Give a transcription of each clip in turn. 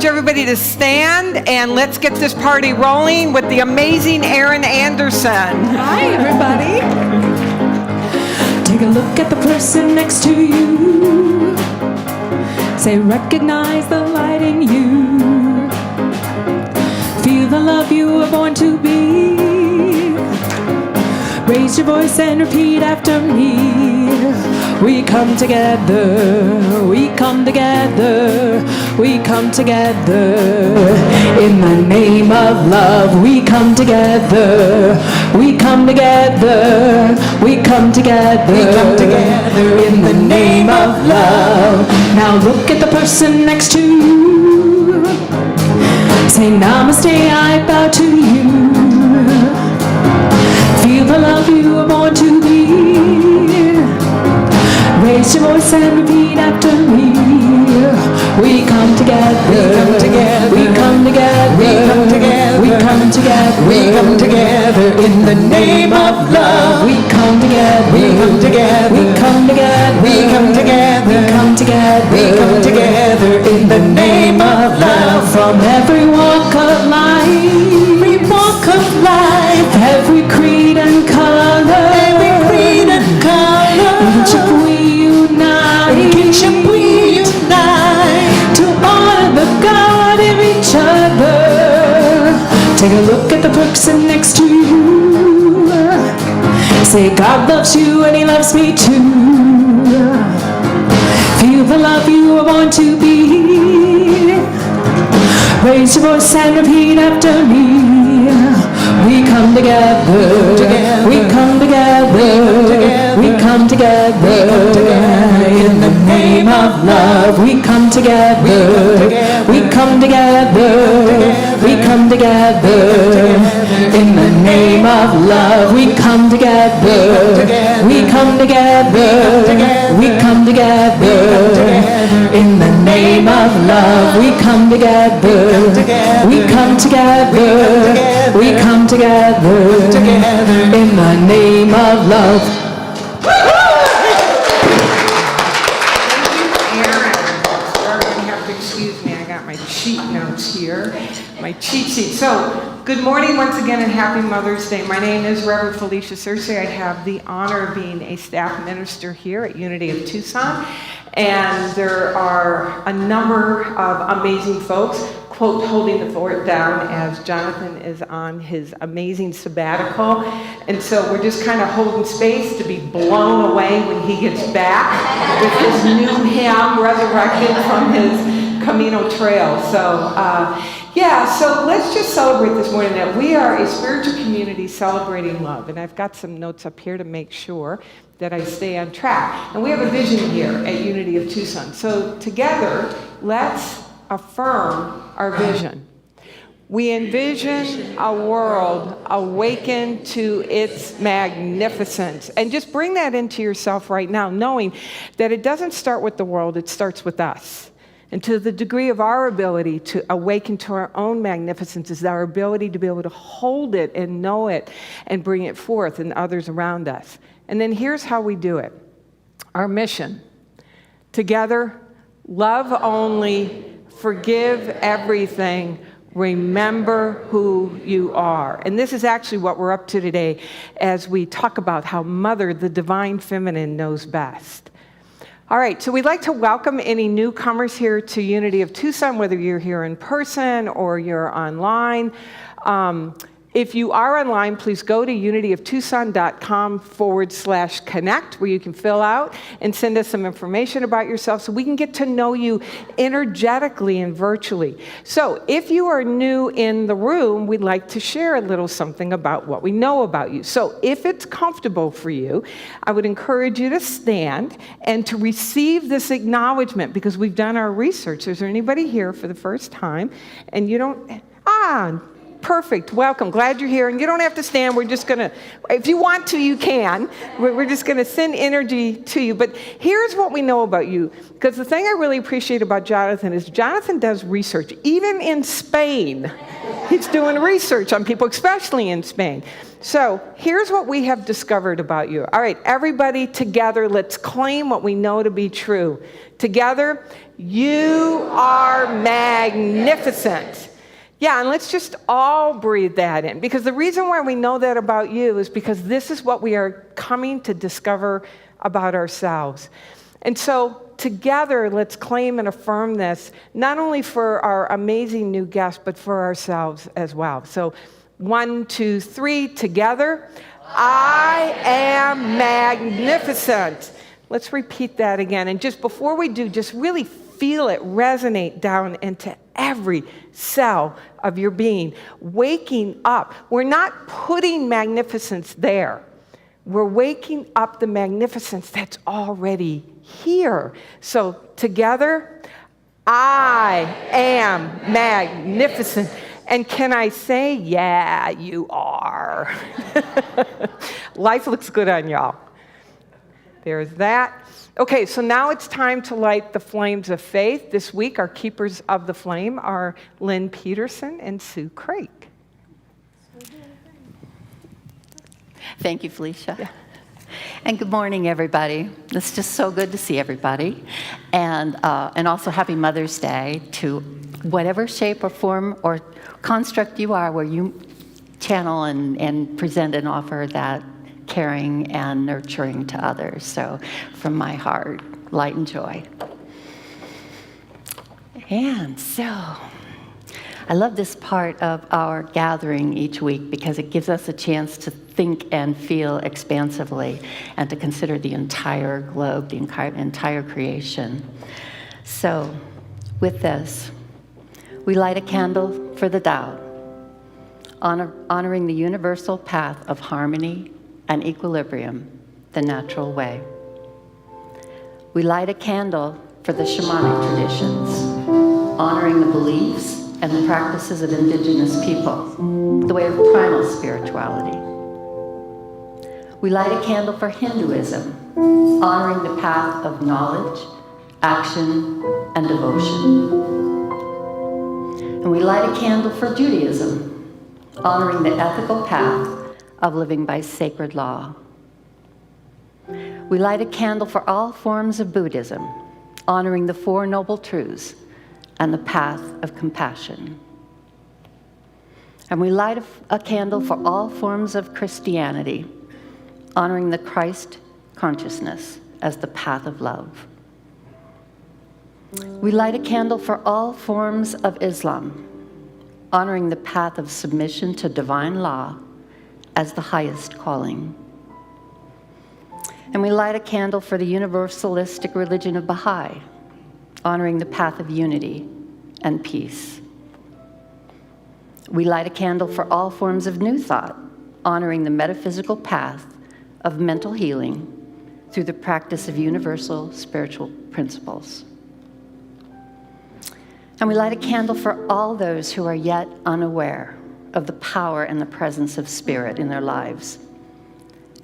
encourage everybody to stand and let's get this party rolling with the amazing Erin Anderson. Hi, everybody. Take a look at the person next to you. Say, recognize the light in you. love you were born to be. Raise your voice and repeat after me. We come together, we come together, we come together. In the name of love, we come together, we come together, we come together. We come together in the name of love. Now look at the person next to you. Say namaste, I bow to you. Feel the love you were born to be. Raise your voice and repeat after me. We come together, we come together, we come together, we come together, we come together in the name of love. We come together, we come together, we come together, we come together, we come together, we come together in the name of love. From every walk of life, every walk of life, every creed and color, every creed and color, in kinship we unite, in kinship we unite, to honor the God in each other. Take a look at the person next to you. Say God loves you and He loves me too. Feel the love you were born to be. Raise your voice and repeat after me. We come together, we come together, we come together in the name of love. We come together, we come together, we come together in the name of love. We come together, we come together, we come together in the name of love. We come together, we come together, we come together in the name of love. Aaron, you have to excuse me. I got my cheat notes here, my cheat sheet. So, good morning once again and happy Mother's Day. My name is Reverend Felicia Searcy. I have the honor of being a staff minister here at Unity of Tucson. And there are a number of amazing folks, quote, holding the fort down as Jonathan is on his amazing sabbatical. And so we're just kind of holding space to be blown away when he gets back with his new hymn resurrected from his Camino trail. So, so let's just celebrate this morning that we are a spiritual community celebrating love. And I've got some notes up here to make sure that I stay on track. And we have a vision here at Unity of Tucson. So together, let's affirm our vision. We envision a world awakened to its magnificence. And just bring that into yourself right now, knowing that it doesn't start with the world, it starts with us. And to the degree of our ability to awaken to our own magnificence is our ability to be able to hold it and know it and bring it forth in others around us. And then here's how we do it. Our mission. Together, love only, forgive everything, remember who you are. And this is actually what we're up to today as we talk about how Mother, the divine feminine, knows best. All right, so we'd like to welcome any newcomers here to Unity of Tucson, whether you're here in person or you're online. If you are online, please go to unityoftucson.com/connect, where you can fill out and send us some information about yourself so we can get to know you energetically and virtually. So if you are new in the room, we'd like to share a little something about what we know about you. So if it's comfortable for you, I would encourage you to stand and to receive this acknowledgement, because we've done our research. Is there anybody here for the first time and you don't... Perfect. Welcome. Glad you're here. And you don't have to stand. We're just going to, if you want to, you can. We're just going to send energy to you. But here's what we know about you. Because the thing I really appreciate about Jonathan is Jonathan does research. Even in Spain, he's doing research on people, especially in Spain. So here's what we have discovered about you. All right, everybody together, let's claim what we know to be true. Together, you are magnificent. Yeah, and let's just all breathe that in, because the reason why we know that about you is because this is what we are coming to discover about ourselves. And so together, let's claim and affirm this, not only for our amazing new guests, but for ourselves as well. So 1, 2, 3, together. I am magnificent. Let's repeat that again. And just before we do, just really feel it resonate down into every cell of your being. Waking up. We're not putting magnificence there. We're waking up the magnificence that's already here. So together, I am magnificent. And can I say, yeah, you are. Life looks good on y'all. There's that. Okay, so now it's time to light the flames of faith. This week, our keepers of the flame are Lynn Peterson and Sue Craik. Thank you, Felicia. Yeah. And good morning, everybody. It's just so good to see everybody. And also happy Mother's Day to whatever shape or form or construct you are where you channel and present and offer that caring and nurturing to others. So from my heart, light and joy. And so I love this part of our gathering each week because it gives us a chance to think and feel expansively and to consider the entire globe, the entire creation. So with this, we light a candle for the Tao, honoring the universal path of harmony and equilibrium, the natural way. We light a candle for the shamanic traditions, honoring the beliefs and the practices of indigenous people, the way of primal spirituality. We light a candle for Hinduism, honoring the path of knowledge, action, and devotion. And we light a candle for Judaism, honoring the ethical path of living by sacred law. We light a candle for all forms of Buddhism, honoring the Four Noble Truths and the path of compassion. And we light a candle for all forms of Christianity, honoring the Christ consciousness as the path of love. We light a candle for all forms of Islam, honoring the path of submission to divine law as the highest calling. And we light a candle for the universalistic religion of Baha'i, honoring the path of unity and peace. We light a candle for all forms of New Thought, honoring the metaphysical path of mental healing through the practice of universal spiritual principles. And we light a candle for all those who are yet unaware of the power and the presence of spirit in their lives,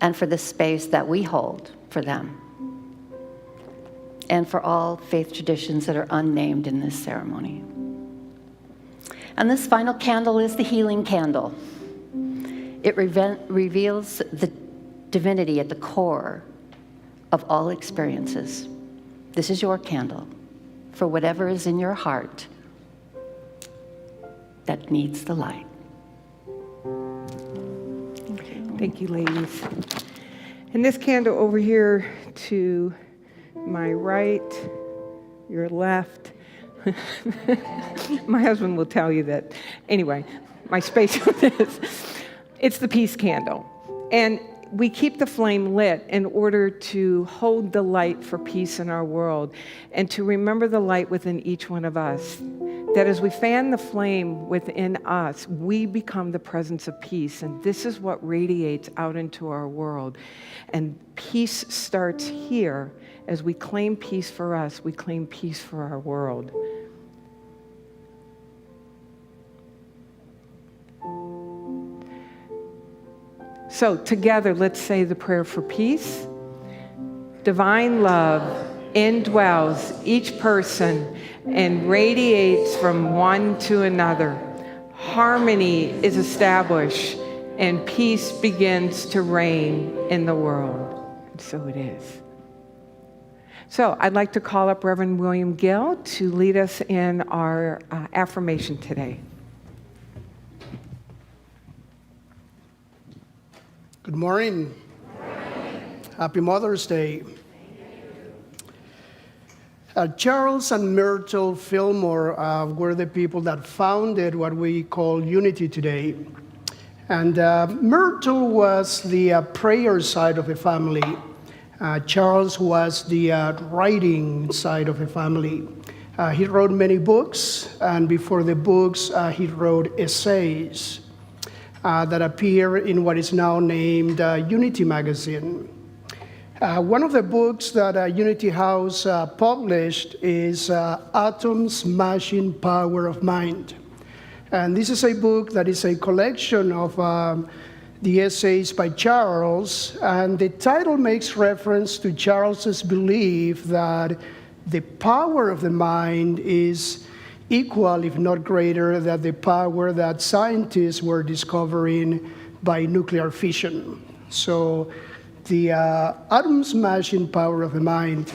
and for the space that we hold for them, and for all faith traditions that are unnamed in this ceremony. And this final candle is the healing candle. It reveals the divinity at the core of all experiences. This is your candle for whatever is in your heart that needs the light. Thank you, ladies. And this candle over here to my right, your left. My husband will tell you that. Anyway, my space with this. It's the peace candle. And we keep the flame lit in order to hold the light for peace in our world and to remember the light within each one of us. That as we fan the flame within us, we become the presence of peace. And this is what radiates out into our world. And peace starts here. As we claim peace for us, we claim peace for our world. So together, let's say the prayer for peace. Divine love indwells each person and radiates from one to another. Harmony is established and peace begins to reign in the world. And so it is. So I'd like to call up Reverend William Gill to lead us in our affirmation today. Good morning. Happy Mother's Day. Charles and Myrtle Fillmore were the people that founded what we call Unity today. And Myrtle was the prayer side of the family. Charles was the writing side of the family. He wrote many books, and before the books, he wrote essays that appear in what is now named Unity magazine. One of the books that Unity House published is Atom Smashing Power of Mind. And this is a book that is a collection of the essays by Charles, and the title makes reference to Charles's belief that the power of the mind is equal, if not greater, than the power that scientists were discovering by nuclear fission. So the atom smashing power of the mind.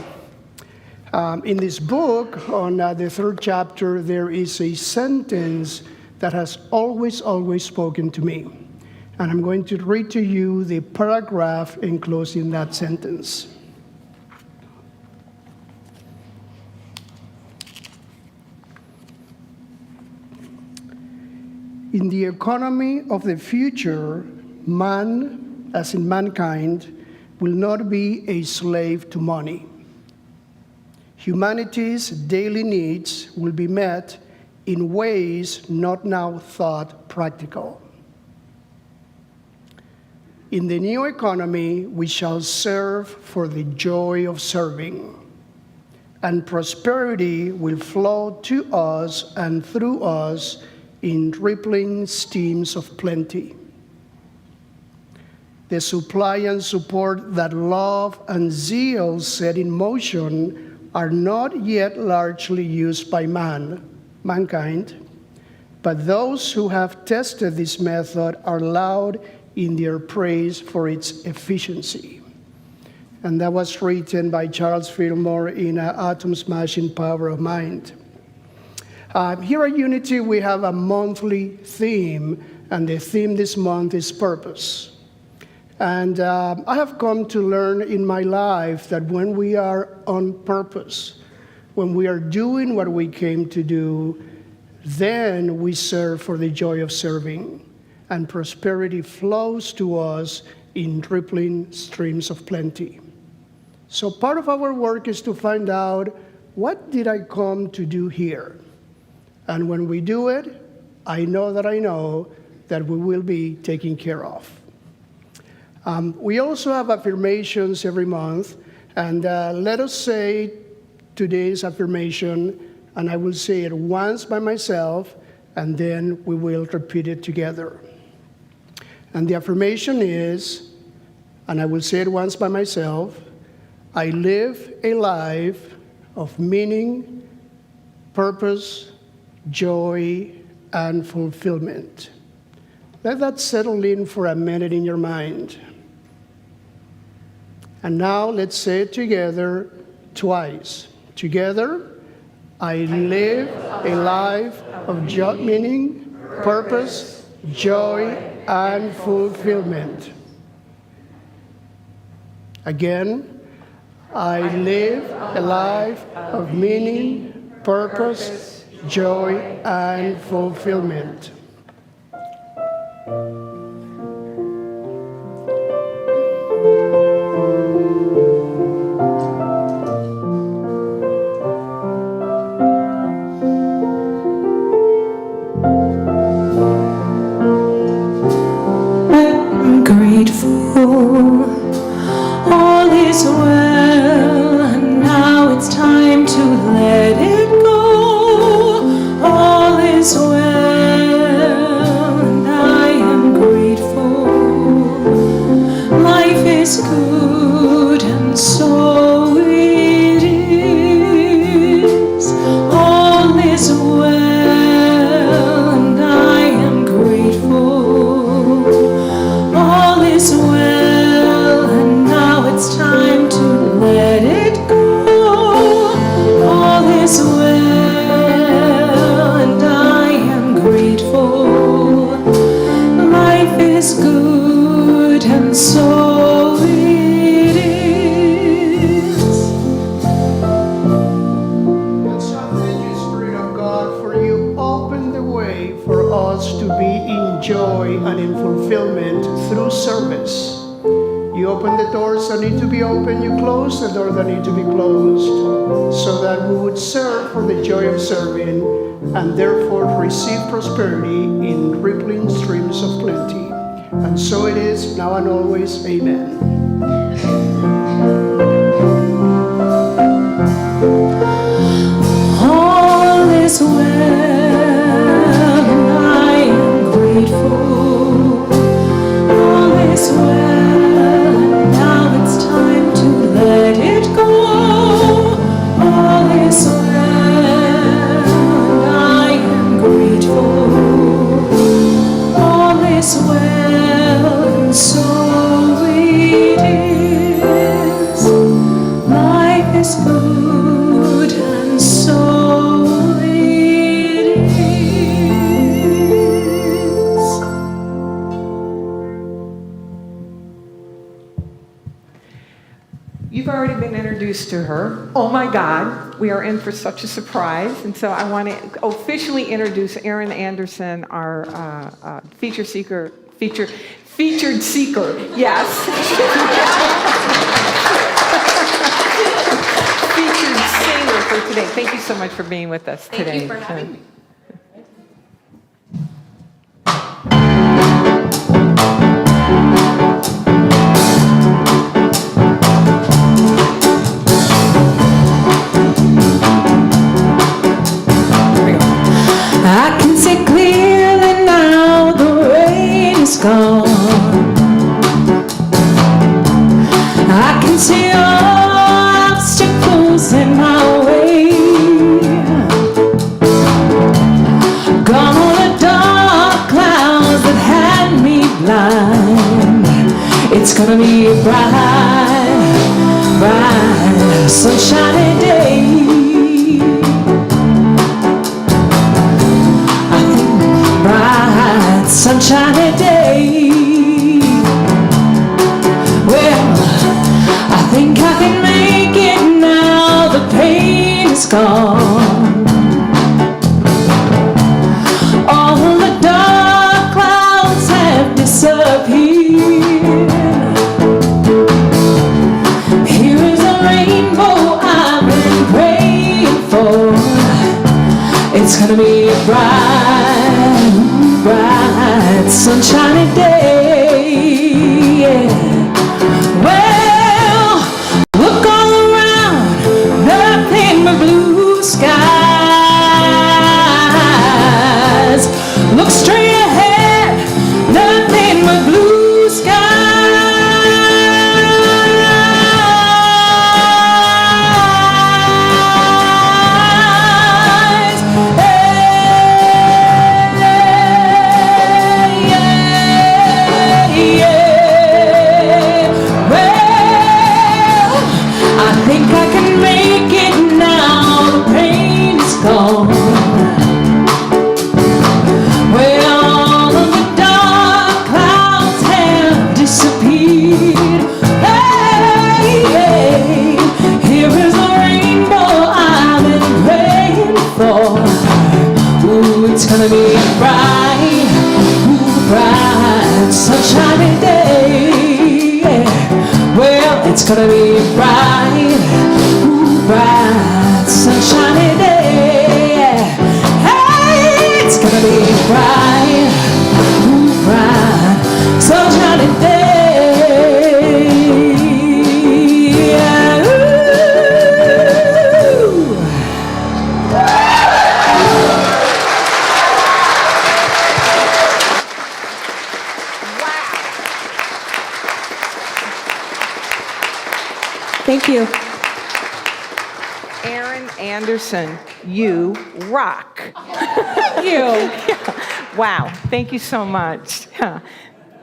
In this book, on the third chapter, there is a sentence that has always spoken to me. And I'm going to read to you the paragraph enclosing that sentence. In the economy of the future, man, as in mankind, will not be a slave to money. Humanity's daily needs will be met in ways not now thought practical. In the new economy, we shall serve for the joy of serving, and prosperity will flow to us and through us in rippling streams of plenty. The supply and support that love and zeal set in motion are not yet largely used by mankind, but those who have tested this method are loud in their praise for its efficiency. And that was written by Charles Fillmore in Atom Smashing Power of Mind. Here at Unity, we have a monthly theme, and the theme this month is purpose. And I have come to learn in my life that when we are on purpose, when we are doing what we came to do, then we serve for the joy of serving, and prosperity flows to us in rippling streams of plenty. So part of our work is to find out, what did I come to do here? And when we do it, I know that we will be taken care of. We also have affirmations every month, and let us say today's affirmation, and I will say it once by myself, and then we will repeat it together. And the affirmation is, and I will say it once by myself, I live a life of meaning, purpose, joy, and fulfillment. Let that settle in for a minute in your mind. And now let's say it together twice. Together, I live a life of meaning, purpose, joy, and fulfillment. Again, I live a life of meaning, purpose, joy, and fulfillment. I'm grateful, all is well, and now it's time to let it go. All is well, and I am grateful. Life is good, and so it is. All is well, and I am grateful. All is well, and now it's time to let it go. All is well, and I am grateful. Life is good, and so it is. in joy and in fulfillment through service. You open the doors that need to be opened, you close the doors that need to be closed, so that we would serve for the joy of serving and therefore receive prosperity in rippling streams of plenty. And so it is, now and always. Amen. All is well, and I am grateful. All is well, now it's time to let it go. All is well, and I am grateful. All is well, and so it is. Life is good, and so it is. You've already been introduced to her. Oh my God, we are in for such a surprise. And so I want to officially introduce Erin Anderson, our featured seeker, yes. Featured singer for today. Thank you so much for being with us today. Thank you for having me. I can see clearly now the rain is gone. I can see all obstacles in my way. Gone all the dark clouds that had me blind. It's gonna be a bright, bright, sunshiny day. Bright, sunshiny day. Well, I think I can make it now. The pain is gone. All the dark clouds have disappeared. Here is a rainbow I've been praying for. It's gonna be a bright, bright, sunshiny day. Yeah. Well, look all around, nothing but blue skies. Look straight ahead, nothing but blue skies. It's gonna be a bright, bright, sunshiny day. Well, it's gonna be a bright, bright, sunshiny day. Hey, it's gonna be a bright, bright, sunshiny day. Thank you. Erin Anderson, you rock. You. Wow, thank you so much.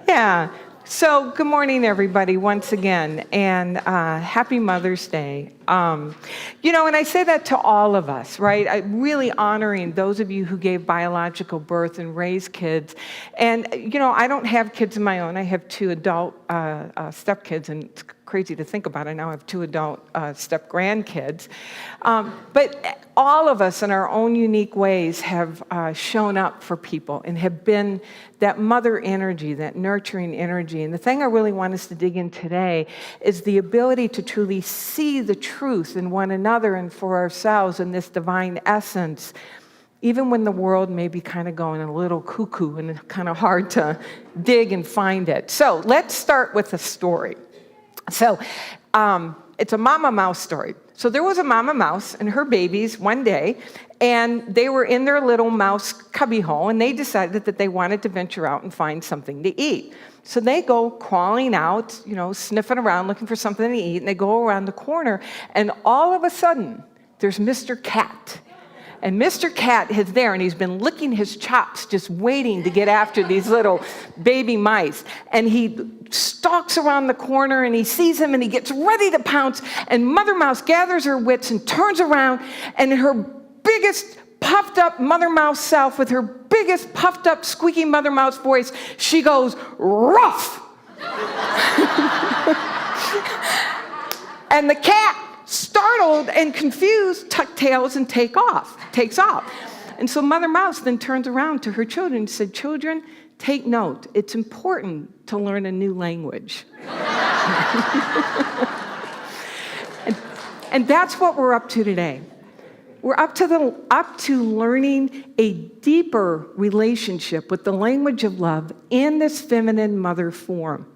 Yeah. So good morning, everybody, once again, and happy Mother's Day. You know, and I say that to all of us, right? I'm really honoring those of you who gave biological birth and raised kids. And, you know, I don't have kids of my own. I have two adult stepkids, and it's crazy to think about. I now have 2 adult step grandkids. But all of us in our own unique ways have shown up for people and have been that mother energy, that nurturing energy. And the thing I really want us to dig in today is the ability to truly see the truth in one another and for ourselves in this divine essence, even when the world may be kind of going a little cuckoo and it's kind of hard to dig and find it. So let's start with a story. So it's a mama mouse story. So there was a mama mouse and her babies one day, and they were in their little mouse cubbyhole, and they decided that they wanted to venture out and find something to eat. So they go crawling out, sniffing around, looking for something to eat, and they go around the corner, and all of a sudden, there's Mr. Cat. And Mr. Cat is there, and he's been licking his chops, just waiting to get after these little baby mice. And he stalks around the corner, and he sees him, and he gets ready to pounce. And Mother Mouse gathers her wits and turns around, and her biggest puffed up Mother Mouse self, with her biggest puffed up squeaky Mother Mouse voice, she goes, "Ruff!" And the cat, startled and confused, tuck tails and takes off. And so Mother Mouse then turns around to her children and said, "Children, take note. It's important to learn a new language." and that's what we're up to today. We're up to learning a deeper relationship with the language of love in this feminine mother form.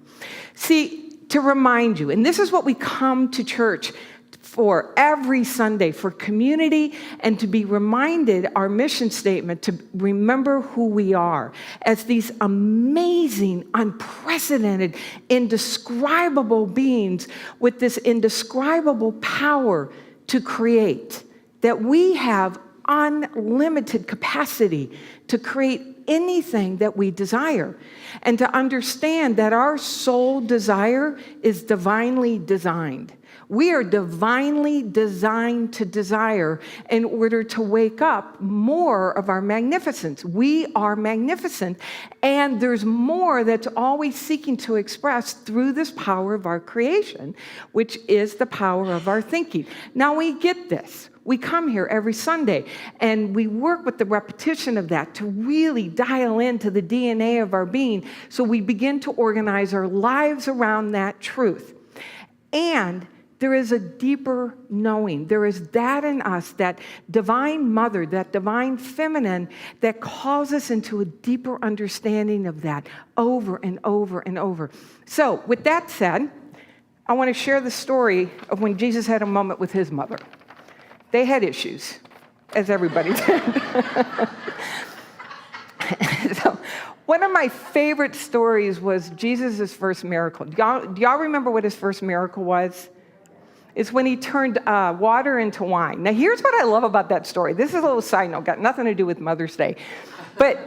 See, to remind you, and this is what we come to church for every Sunday, for community, and to be reminded, our mission statement, to remember who we are as these amazing, unprecedented, indescribable beings with this indescribable power to create, that we have unlimited capacity to create anything that we desire, and to understand that our soul desire is divinely designed. We are divinely designed to desire in order to wake up more of our magnificence. We are magnificent, and there's more that's always seeking to express through this power of our creation, which is the power of our thinking. Now we get this. We come here every Sunday, and we work with the repetition of that to really dial into the DNA of our being, so we begin to organize our lives around that truth. And there is a deeper knowing. There is that in us, that divine mother, that divine feminine, that calls us into a deeper understanding of that over and over and over. So with that said, I want to share the story of when Jesus had a moment with his mother. They had issues, as everybody did. So one of my favorite stories was Jesus' first miracle. Do y'all remember what his first miracle was? It's when he turned water into wine. Now, here's what I love about that story. This is a little side note, got nothing to do with Mother's Day. But,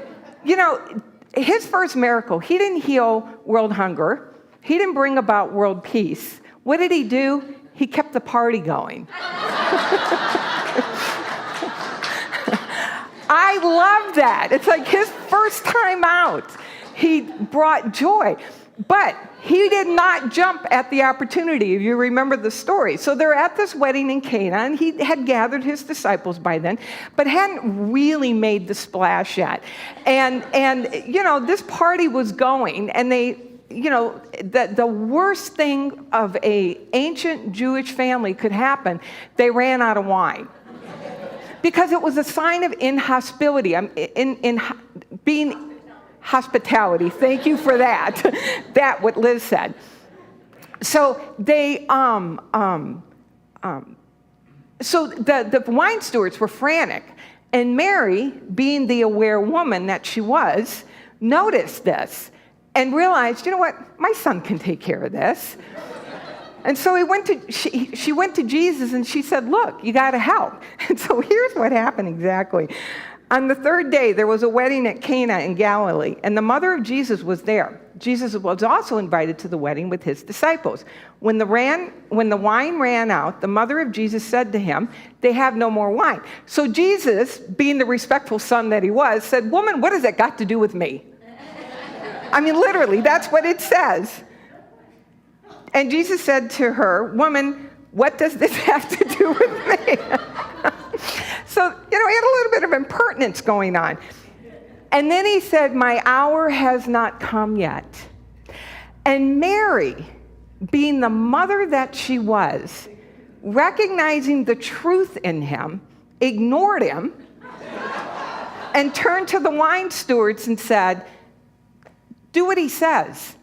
his first miracle, he didn't heal world hunger. He didn't bring about world peace. What did he do? He kept the party going. I love that. It's like his first time out. He brought joy. But he did not jump at the opportunity, if you remember the story. So they're at this wedding in Cana, and he had gathered his disciples by then, but hadn't really made the splash yet. And this party was going, and they, the worst thing of an ancient Jewish family could happen, they ran out of wine. Because it was a sign of inhospitality, being hospitality. Thank you for that. That what Liz said. So they, so the wine stewards were frantic, and Mary, being the aware woman that she was, noticed this and realized, you know what, my son can take care of this. And so she went to Jesus, and she said, look, you got to help. And so here's what happened exactly. On the third day, there was a wedding at Cana in Galilee, and the mother of Jesus was there. Jesus was also invited to the wedding with his disciples. When the wine ran out, the mother of Jesus said to him, they have no more wine. So Jesus, being the respectful son that he was, said, woman, what has that got to do with me? I mean, literally, that's what it says. And Jesus said to her, "Woman, what does this have to do with me?" So, he had a little bit of impertinence going on. And then he said, "My hour has not come yet." And Mary, being the mother that she was, recognizing the truth in him, ignored him and turned to the wine stewards and said, "Do what he says."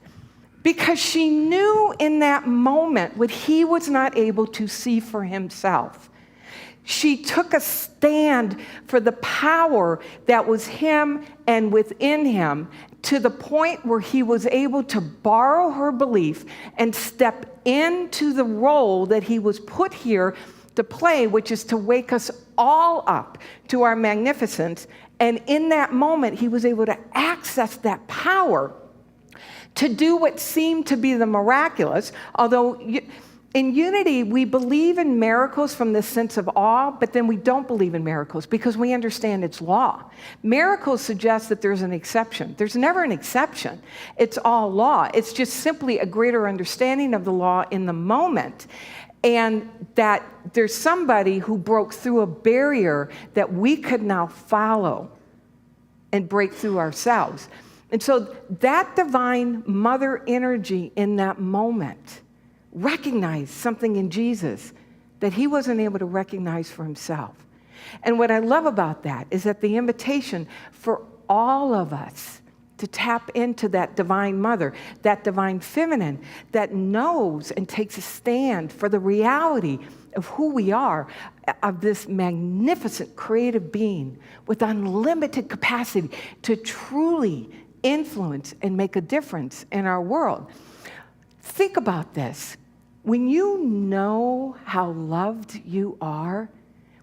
Because she knew in that moment what he was not able to see for himself. She took a stand for the power that was him and within him, to the point where he was able to borrow her belief and step into the role that he was put here to play, which is to wake us all up to our magnificence. And in that moment, he was able to access that power to do what seemed to be the miraculous. Although in Unity, we believe in miracles from the sense of awe, but then we don't believe in miracles because we understand it's law. Miracles suggest that there's an exception. There's never an exception. It's all law. It's just simply a greater understanding of the law in the moment, and that there's somebody who broke through a barrier that we could now follow and break through ourselves. And so that divine mother energy in that moment recognized something in Jesus that he wasn't able to recognize for himself. And what I love about that is that the invitation for all of us to tap into that divine mother, that divine feminine that knows and takes a stand for the reality of who we are, of this magnificent creative being with unlimited capacity to truly influence and make a difference in our world. Think about this. When you know how loved you are,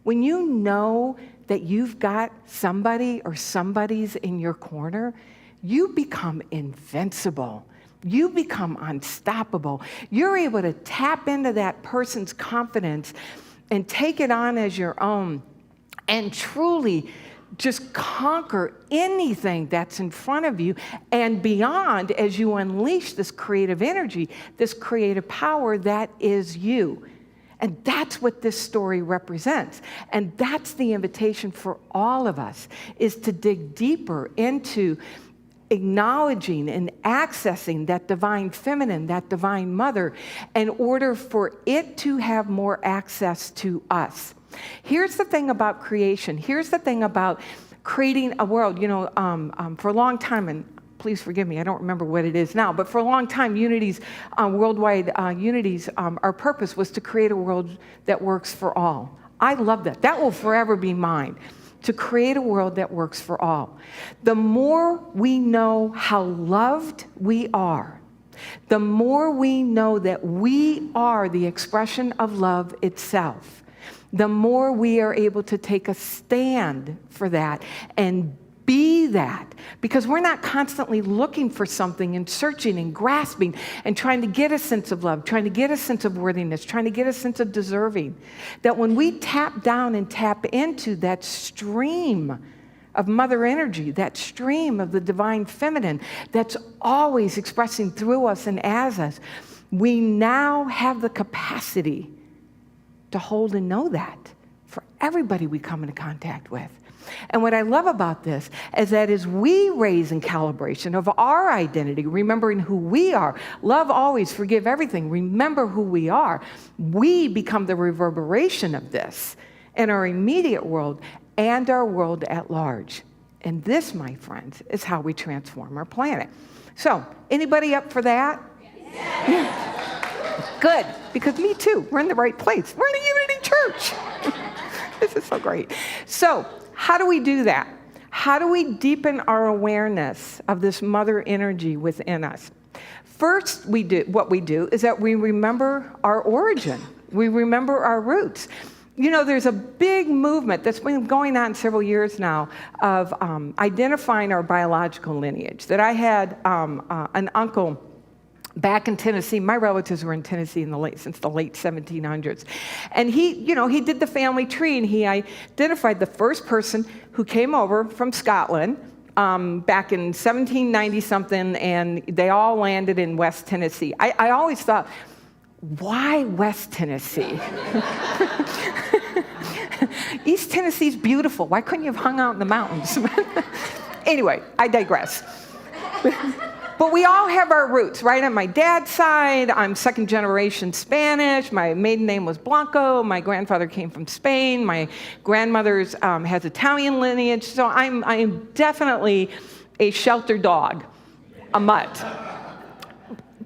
when you know that you've got somebody or somebody's in your corner, you become invincible. You become unstoppable. You're able to tap into that person's confidence and take it on as your own and truly just conquer anything that's in front of you and beyond as you unleash this creative energy, this creative power that is you. And that's what this story represents. And that's the invitation for all of us, is to dig deeper into acknowledging and accessing that divine feminine, that divine mother, in order for it to have more access to us. Here's the thing about creation. Here's the thing about creating a world. For a long time, and please forgive me, I don't remember what it is now, but for a long time, Unity's worldwide Unity's our purpose was to create a world that works for all. I love that. That will forever be mine. To create a world that works for all. The more we know how loved we are, the more we know that we are the expression of love itself, the more we are able to take a stand for that and be that. Because we're not constantly looking for something and searching and grasping and trying to get a sense of love, trying to get a sense of worthiness, trying to get a sense of deserving. That when we tap down and tap into that stream of mother energy, that stream of the divine feminine that's always expressing through us and as us, we now have the capacity to hold and know that for everybody we come into contact with. And what I love about this is that as we raise in calibration of our identity, remembering who we are, love always, forgive everything, remember who we are, we become the reverberation of this in our immediate world and our world at large. And this, my friends, is how we transform our planet. So, anybody up for that? Yes. Good, because me too. We're in the right place. We're in a Unity church. This is so great. So, how do we do that? How do we deepen our awareness of this mother energy within us? First, what we do is that we remember our origin. We remember our roots. There's a big movement that's been going on several years now of identifying our biological lineage. That I had an uncle back in Tennessee. My relatives were in Tennessee since the late 1700s. And he did the family tree, and he identified the first person who came over from Scotland back in 1790-something, and they all landed in West Tennessee. I always thought, why West Tennessee? East Tennessee's beautiful. Why couldn't you have hung out in the mountains? Anyway, I digress. But we all have our roots, right? On my dad's side, I'm second generation Spanish. My maiden name was Blanco. My grandfather came from Spain. My grandmother's has Italian lineage. So I'm definitely a shelter dog, a mutt.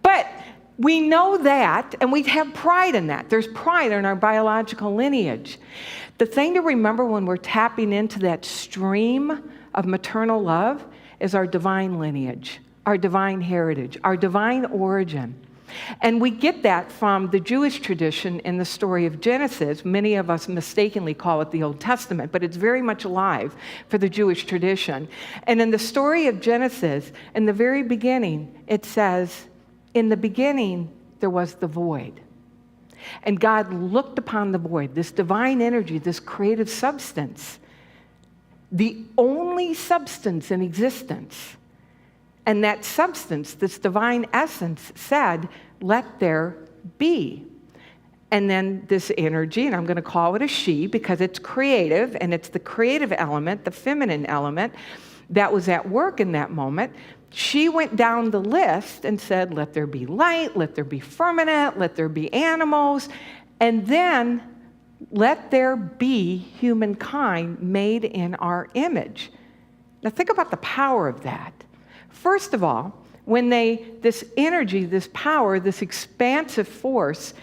But we know that, and we have pride in that. There's pride in our biological lineage. The thing to remember when we're tapping into that stream of maternal love is our divine lineage, our divine heritage, our divine origin. And we get that from the Jewish tradition in the story of Genesis. Many of us mistakenly call it the Old Testament, but it's very much alive for the Jewish tradition. And in the story of Genesis, in the very beginning, it says, in the beginning, there was the void. And God looked upon the void, this divine energy, this creative substance, the only substance in existence. And that substance, this divine essence, said, let there be. And then this energy, and I'm going to call it a she because it's creative, and it's the creative element, the feminine element, that was at work in that moment. She went down the list and said, let there be light, let there be firmament, let there be animals, and then let there be humankind made in our image. Now think about the power of that. First of all, when this energy, this power, this expansive force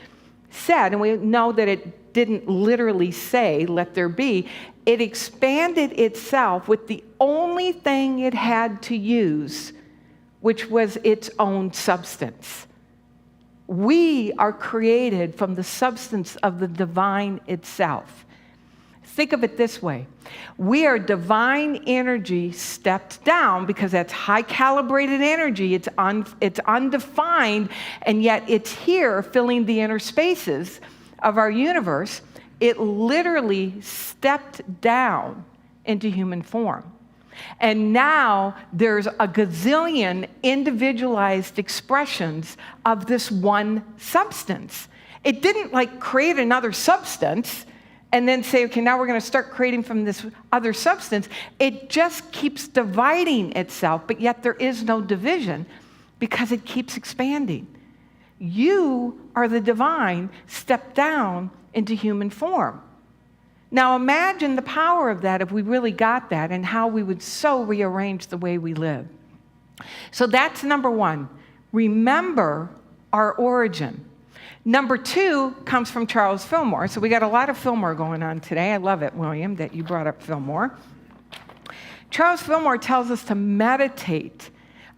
said, and we know that it didn't literally say, let there be, it expanded itself with the only thing it had to use, which was its own substance. We are created from the substance of the divine itself. Think of it this way. We are divine energy stepped down because that's high calibrated energy. It's undefined, and yet it's here filling the inner spaces of our universe. It literally stepped down into human form. And now there's a gazillion individualized expressions of this one substance. It didn't create another substance and then say, okay, now we're going to start creating from this other substance. It just keeps dividing itself, but yet there is no division because it keeps expanding. You are the divine stepped down into human form. Now imagine the power of that if we really got that and how we would so rearrange the way we live. So that's number one. Remember our origin. Number two comes from Charles Fillmore. So we got a lot of Fillmore going on today. I love it, William, that you brought up Fillmore. Charles Fillmore tells us to meditate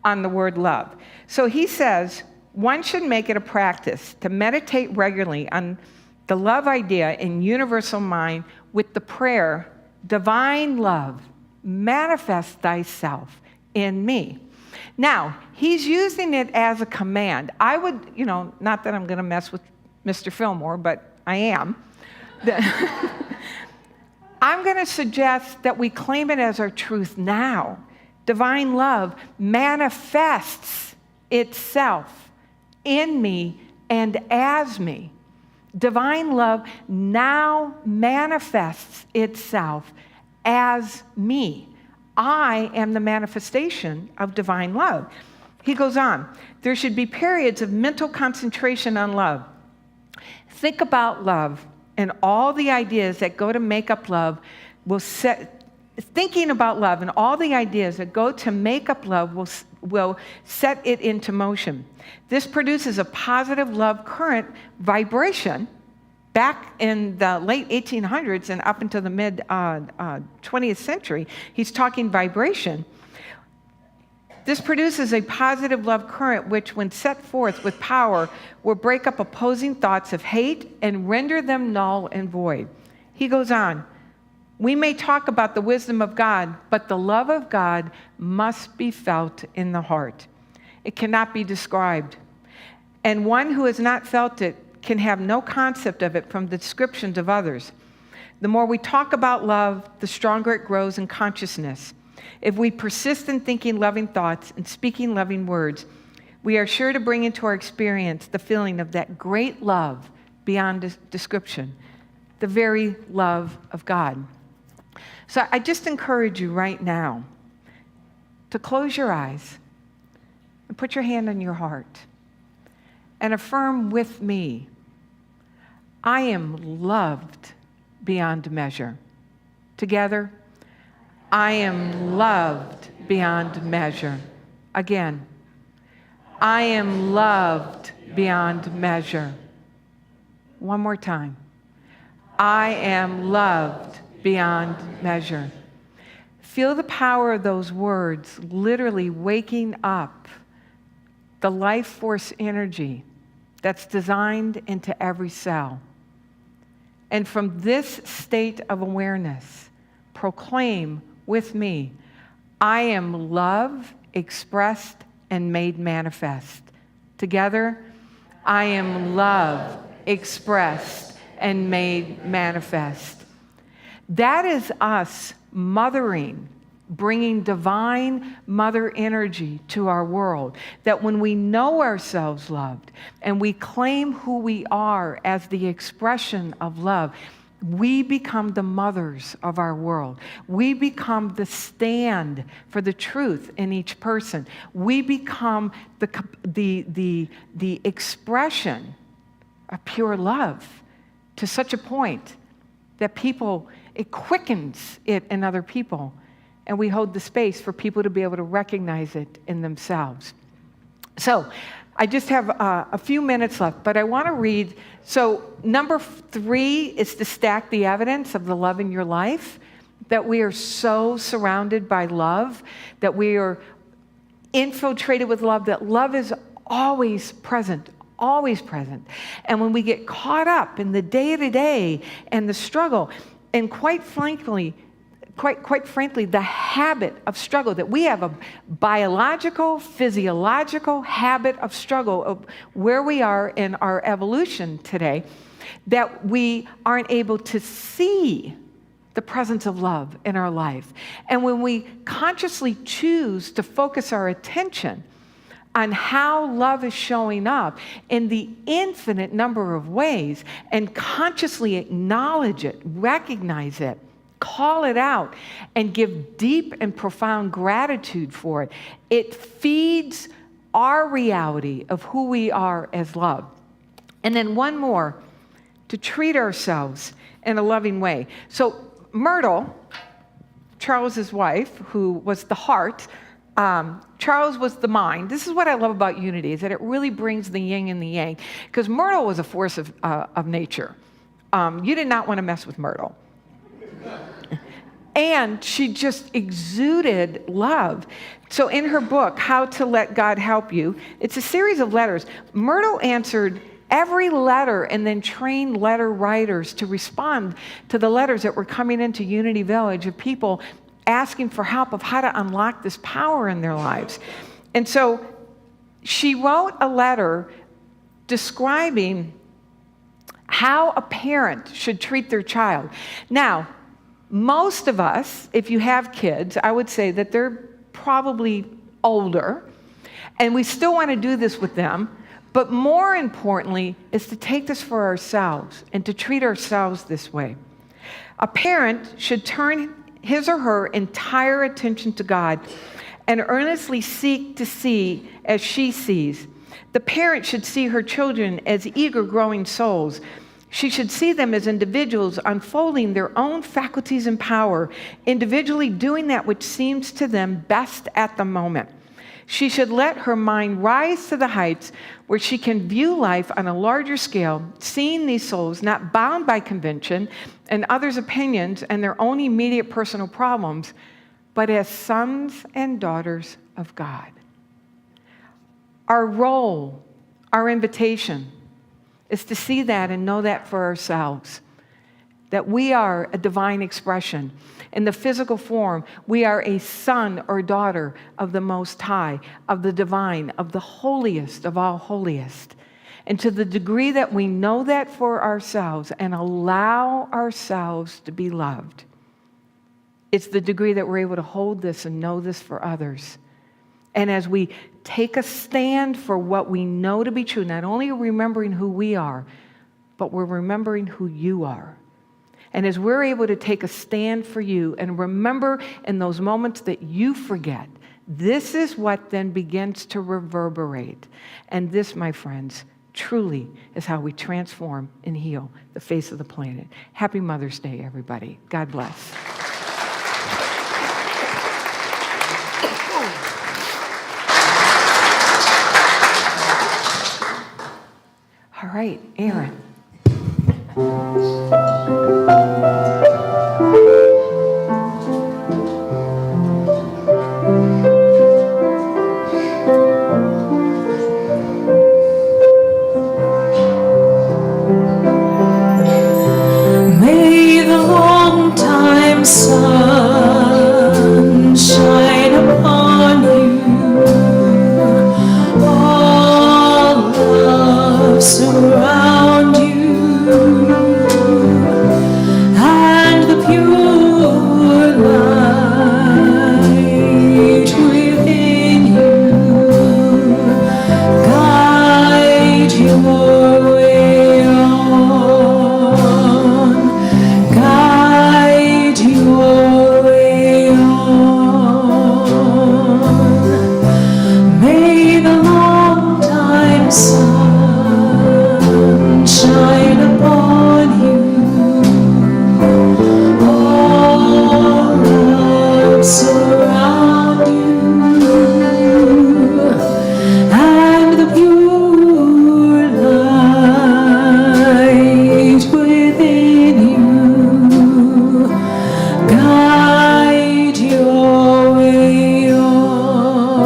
on the word love. So he says, one should make it a practice to meditate regularly on the love idea in universal mind with the prayer, divine love, manifest thyself in me. Now, he's using it as a command. I would, not that I'm going to mess with Mr. Fillmore, but I am. I'm going to suggest that we claim it as our truth now. Divine love manifests itself in me and as me. Divine love now manifests itself as me. I am the manifestation of divine love. He goes on, there should be periods of mental concentration on love. Think about love and all the ideas that go to make up love thinking about love and all the ideas that go to make up love will set it into motion. This produces a positive love current vibration. Back in the late 1800s and up into the mid 20th century, he's talking vibration. This produces a positive love current which, when set forth with power, will break up opposing thoughts of hate and render them null and void. He goes on, we may talk about the wisdom of God, but the love of God must be felt in the heart. It cannot be described. And one who has not felt it can have no concept of it from the descriptions of others. The more we talk about love, the stronger it grows in consciousness. If we persist in thinking loving thoughts and speaking loving words, we are sure to bring into our experience the feeling of that great love beyond description, the very love of God. So I just encourage you right now to close your eyes and put your hand on your heart and affirm with me, I am loved beyond measure. Together, I am loved beyond measure. Again, I am loved beyond measure. One more time. I am loved beyond measure. Feel the power of those words literally waking up the life force energy that's designed into every cell. And from this state of awareness, proclaim with me, I am love expressed and made manifest. Together, I am love expressed and made manifest. That is us mothering, bringing divine mother energy to our world. That when we know ourselves loved and we claim who we are as the expression of love, we become the mothers of our world. We become the stand for the truth in each person. We become the expression of pure love to such a point that it quickens it in other people. And we hold the space for people to be able to recognize it in themselves. So I just have a few minutes left, but I want to read. So number 3 is to stack the evidence of the love in your life, that we are so surrounded by love, that we are infiltrated with love, that love is always present. Always present. And when we get caught up in the day-to-day and the struggle, and quite frankly, the habit of struggle, that we have a biological, physiological habit of struggle of where we are in our evolution today, that we aren't able to see the presence of love in our life. And when we consciously choose to focus our attention on how love is showing up in the infinite number of ways and consciously acknowledge it, recognize it, call it out, and give deep and profound gratitude for it, it feeds our reality of who we are as love. And then one more, to treat ourselves in a loving way. So Myrtle, Charles's wife, who was the heart, Charles was the mind. This is what I love about Unity, is that it really brings the yin and the yang. Because Myrtle was a force of nature. You did not want to mess with Myrtle. And she just exuded love. So in her book, How to Let God Help You, it's a series of letters. Myrtle answered every letter and then trained letter writers to respond to the letters that were coming into Unity Village of people asking for help of how to unlock this power in their lives. And so she wrote a letter describing how a parent should treat their child. Now, most of us, if you have kids, I would say that they're probably older, and we still want to do this with them, but more importantly is to take this for ourselves and to treat ourselves this way. A parent should turn his or her entire attention to God and earnestly seek to see as she sees. The parent should see her children as eager growing souls. She should see them as individuals unfolding their own faculties and power, individually doing that which seems to them best at the moment. She should let her mind rise to the heights where she can view life on a larger scale, seeing these souls not bound by convention and others' opinions and their own immediate personal problems, but as sons and daughters of God. Our role, our invitation, is to see that and know that for ourselves, that we are a divine expression. In the physical form, we are a son or daughter of the Most High, of the divine, of the holiest of all holiest. And to the degree that we know that for ourselves and allow ourselves to be loved, it's the degree that we're able to hold this and know this for others. And as we take a stand for what we know to be true, not only are we remembering who we are, but we're remembering who you are. And as we're able to take a stand for you and remember in those moments that you forget, this is what then begins to reverberate. And this, my friends, truly is how we transform and heal the face of the planet. Happy Mother's Day, everybody. God bless. All right, Aaron. May the long-time sun shine upon you. All love surround you, and the pure light within you guide your way on, guide your way on. May the long-time sun shine upon you. All love surround you, and the pure light within you guide your way on,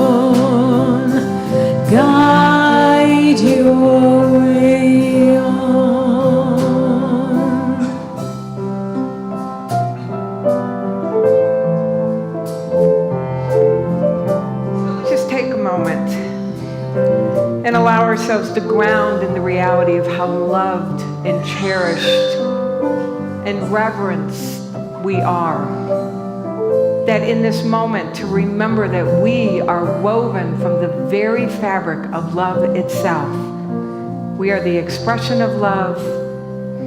guide your way on. Let's just take a moment and allow ourselves to ground in the reality of how loved and cherished and reverenced we are. That in this moment, to remember that we are woven from the very fabric of love itself. We are the expression of love.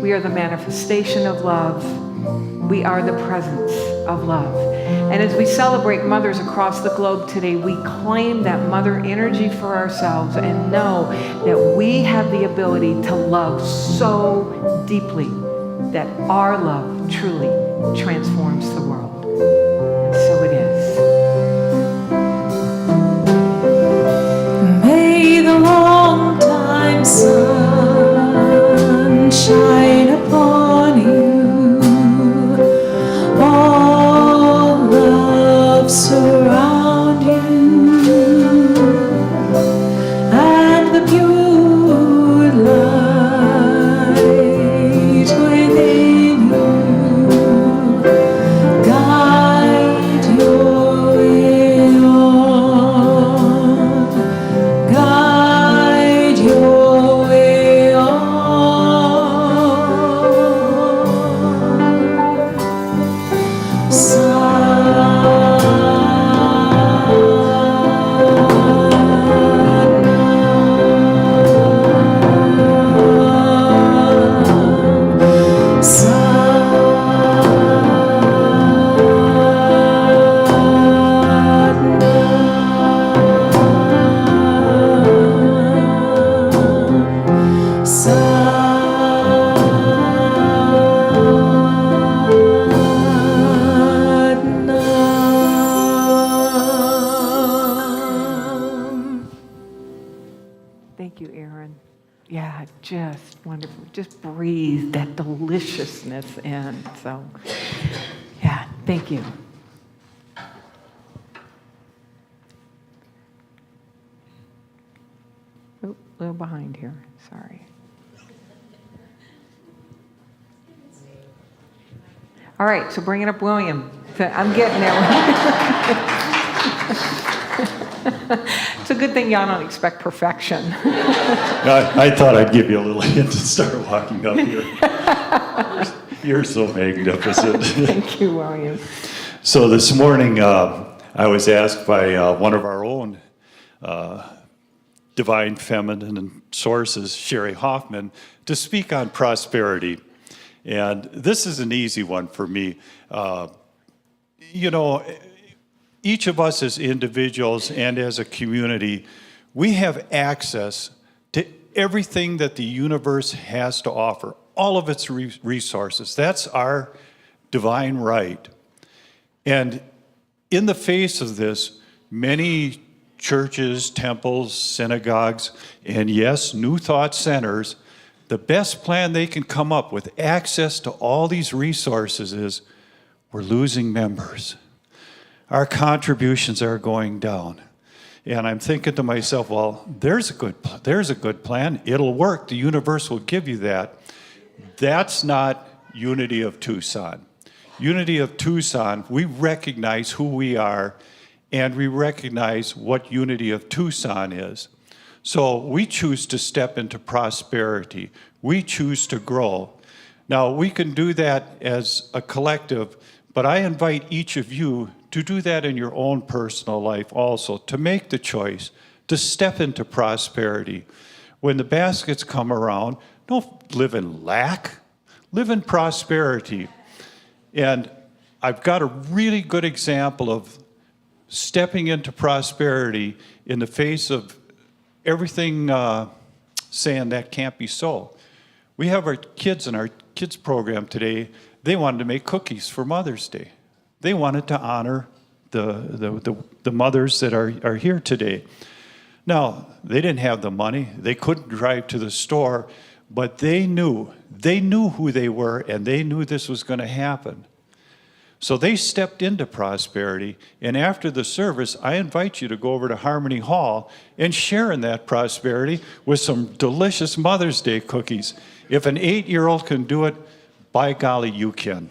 We are the manifestation of love. We are the presence of love. And as we celebrate mothers across the globe today, we claim that mother energy for ourselves and know that we have the ability to love so deeply that our love truly transforms the world. And so it is. May the long-time sun shine upon you. All love surround you, and the pure light within you guide your way on, guide your way on. Thank you, Aaron. Yeah, just wonderful. Just breathe that deliciousness in. So, yeah, thank you. Oop, a little behind here. Sorry. All right, so bring it up, William. I'm getting there. It's a good thing y'all don't expect perfection. I thought I'd give you a little hint to start walking up here. You're so magnificent. Thank you, William. So this morning, I was asked by one of our own Divine Feminine Sources, Sherry Hoffman, to speak on prosperity. And this is an easy one for me. You know, each of us as individuals and as a community, we have access to everything that the universe has to offer, all of its resources. That's our divine right. And in the face of this, many churches, temples, synagogues, and yes, New Thought centers, the best plan they can come up with access to all these resources is we're losing members. Our contributions are going down. And I'm thinking to myself, well, there's a good plan. It'll work. The universe will give you that. That's not Unity of Tucson. Unity of Tucson, we recognize who we are, and we recognize what Unity of Tucson is. So we choose to step into prosperity. We choose to grow. Now, we can do that as a collective, but I invite each of you to do that in your own personal life also, to make the choice, to step into prosperity. When the baskets come around, don't live in lack, live in prosperity. And I've got a really good example of stepping into prosperity in the face of everything saying that can't be so. We have our kids in our kids program today. They wanted to make cookies for Mother's Day. They wanted to honor the mothers that are here today. Now, they didn't have the money. They couldn't drive to the store, but they knew who they were, and they knew this was going to happen. So they stepped into prosperity, and after the service, I invite you to go over to Harmony Hall and share in that prosperity with some delicious Mother's Day cookies. If an 8-year-old can do it, by golly, you can.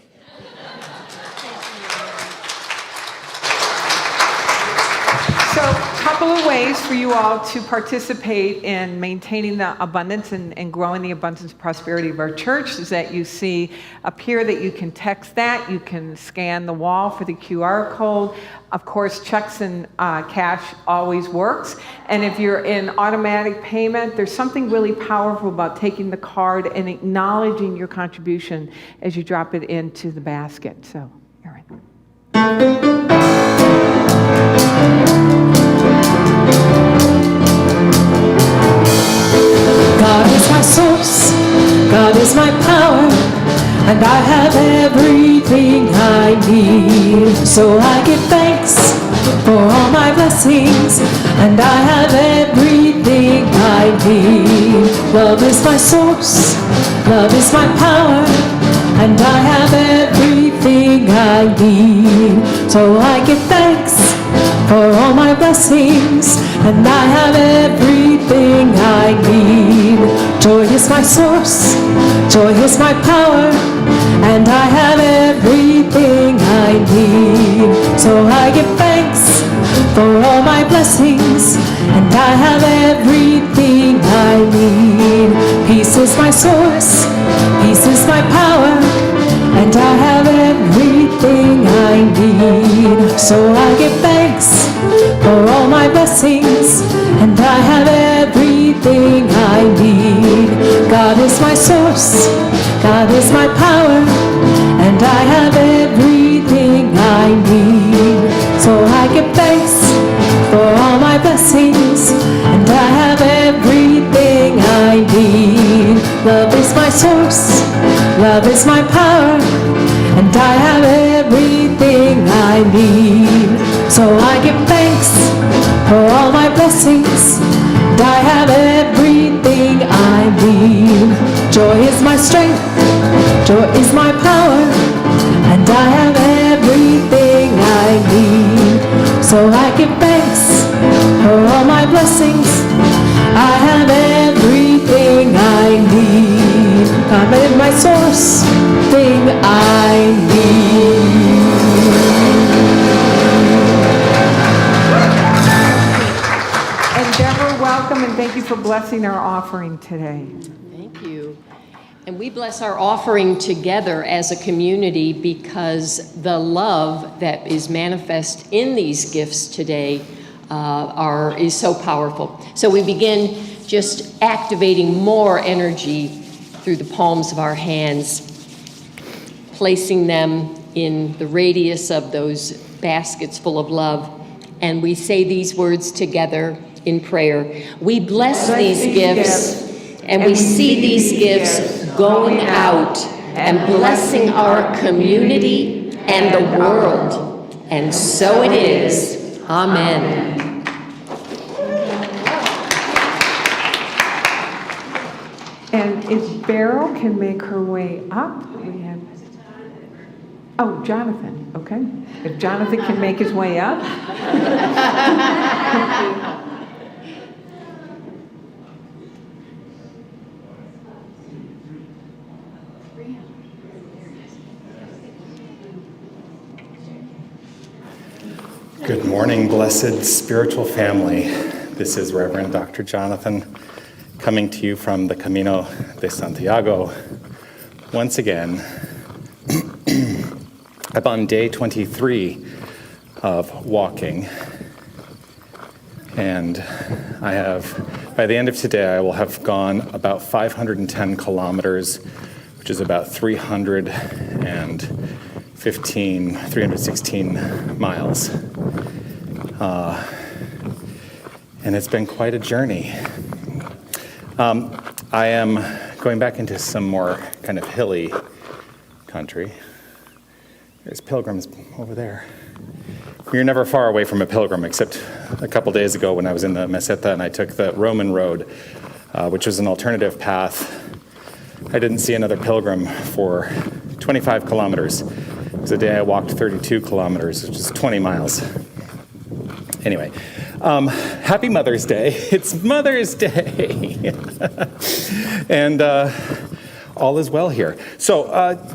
So, a couple of ways for you all to participate in maintaining the abundance and growing the abundance and prosperity of our church is that you see up here that you can text that, you can scan the wall for the QR code. Of course, checks and cash always works. And if you're in automatic payment, there's something really powerful about taking the card and acknowledging your contribution as you drop it into the basket. So, all right. God is my source, God is my power, and I have everything I need. So I give thanks for all my blessings, and I have everything I need. Love is my source, love is my power, and I have everything I need. So I give thanks for all my blessings, and I have everything I need. Joy is my source, joy is my power, and I have everything I need. So I give thanks for all my blessings, and I have everything I need. Peace is my source, peace is my power, and I have everything I need. So I give thanks for all my blessings, and I have everything I need. God is my source, God is my power, and I have everything I need. So I give thanks for all my blessings, and I have everything I need. Love is my source, love is my power, and I have everything I need. So I give thanks for all my blessings, and I have everything I need. Joy is my strength, joy is my power, and I have everything I need. So I give thanks for all my blessings, I have everything I need. God is my source, thing I need. And Deborah, welcome, and thank you for blessing our offering today. Thank you. And we bless our offering together as a community because the love that is manifest in these gifts today is so powerful. So we begin just activating more energy through the palms of our hands, placing them in the radius of those baskets full of love. And we say these words together in prayer. We bless these gifts, and we see these gifts going out and blessing our community and the world. And so it is. Amen. And if Beryl can make her way up, we have... Oh, Jonathan, okay. If Jonathan can make his way up. Good morning, blessed spiritual family. This is Reverend Dr. Jonathan coming to you from the Camino de Santiago. Once again, I'm on day 23 of walking, and I have, by the end of today, I will have gone about 510 kilometers, which is about 316 miles. And it's been quite a journey. I am going back into some more kind of hilly country. There's pilgrims over there. You're never far away from a pilgrim, except a couple days ago when I was in the Meseta and I took the Roman road, which was an alternative path. I didn't see another pilgrim for 25 kilometers. It was a day I walked 32 kilometers, which is 20 miles. Anyway, happy Mother's Day. It's Mother's Day. And all is well here. So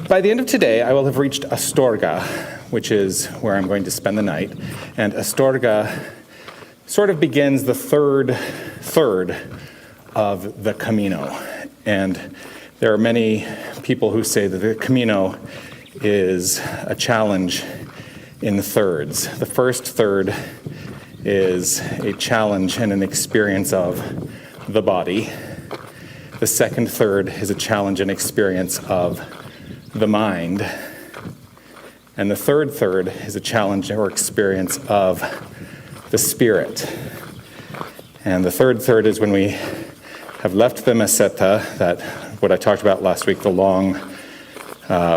by the end of today, I will have reached Astorga, which is where I'm going to spend the night. And Astorga sort of begins the third of the Camino. And there are many people who say that the Camino is a challenge in thirds. The first third is a challenge and an experience of the body. The second third is a challenge and experience of the mind. And the third is a challenge or experience of the spirit. And the third is when we have left the Meseta, that what I talked about last week, the long,